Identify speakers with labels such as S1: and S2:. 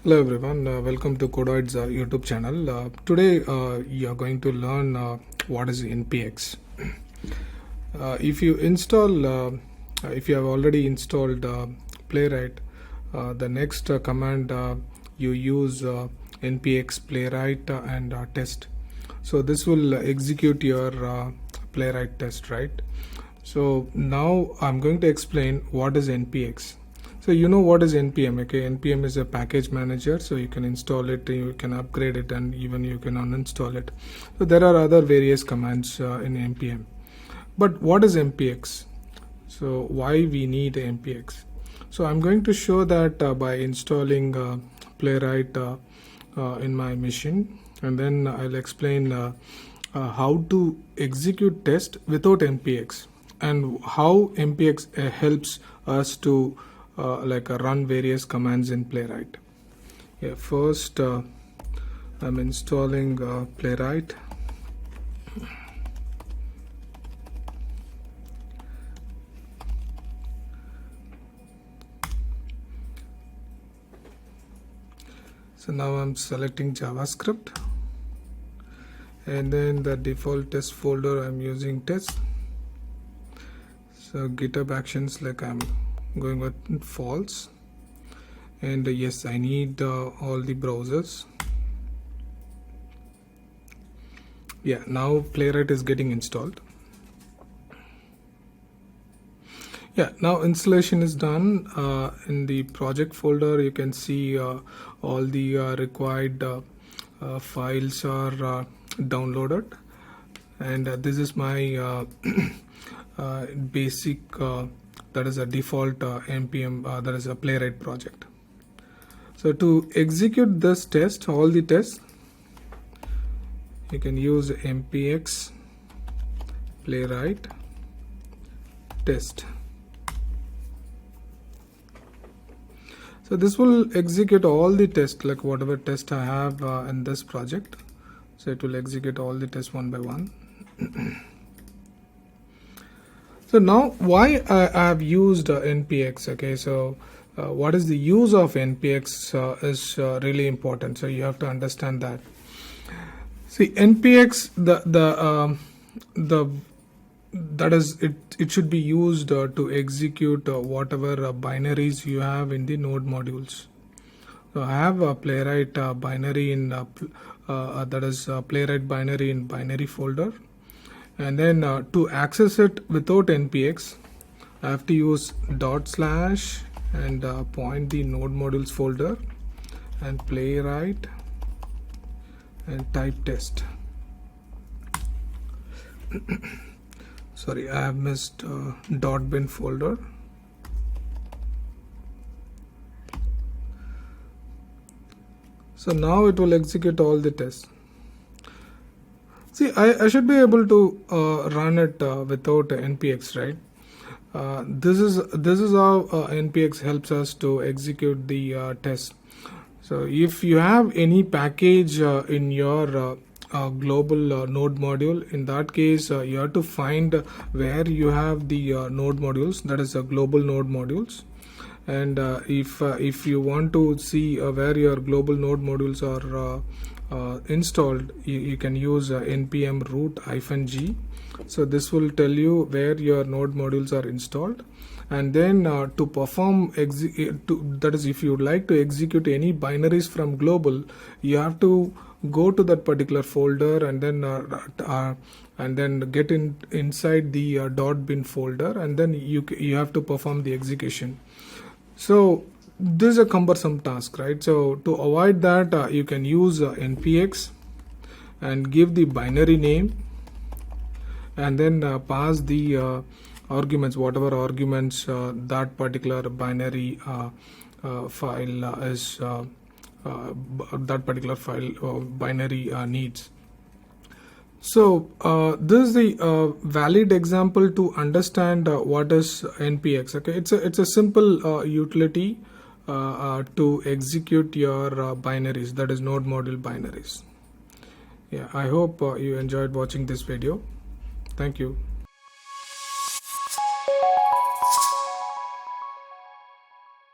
S1: Hello everyone, welcome to Codoid's YouTube channel. Today you are going to learn what is NPX. If you if you have already installed Playwright, the next command you use NPX Playwright and test. So this will execute your Playwright test, right? So now I'm going to explain what is NPX. So you know what is NPM, okay? NPM is a package manager, so you can install it, you can upgrade it, and even you can uninstall it. So there are other various commands in NPM. But what is NPX? So why we need NPX? So I'm going to show that by installing Playwright in my machine, and then I'll explain how to execute test without NPX and how NPX helps us to run various commands in Playwright. Yeah, first I'm installing Playwright. So now I'm selecting JavaScript, and then the default test folder I'm using test. So GitHub Actions, like I'm going with false, and yes, I need all the browsers. Yeah, now Playwright is getting installed. Yeah, now installation is done. In the project folder you can see all the required files are downloaded, and this is my basic that is a default npm that is a Playwright project. So to execute this test, all the tests, you can use npx Playwright test. So this will execute all the tests, like whatever test I have in this project. So it will execute all the tests one by one. So now why I have used NPX, okay? So what is the use of NPX is really important. So you have to understand that. See, NPX, that is it should be used to execute whatever binaries you have in the node modules. So I have a Playwright binary in that is Playwright binary in binary folder, and then to access it without NPX I have to use / and point the node modules folder and Playwright and type test. Sorry, I have missed .bin folder. So now it will execute all the tests. See, I should be able to run it without NPX, right? This is how NPX helps us to execute the test. So if you have any package in your global node module, in that case you have to find where you have the node modules, that is global node modules. And if you want to see where your global node modules are installed, you can use npm root -g. So this will tell you where your node modules are installed, and then to perform that is, if you would like to execute any binaries from global, you have to go to that particular folder and then get inside the .bin folder, and then you have to perform the execution. So this is a cumbersome task, right? So to avoid that, you can use npx and give the binary name, and then pass the arguments, whatever arguments that particular binary file is that particular file binary needs. So this is the valid example to understand what is NPX. Okay, it's a simple utility to execute your binaries, that is node module binaries. Yeah, I hope you enjoyed watching this video. Thank you.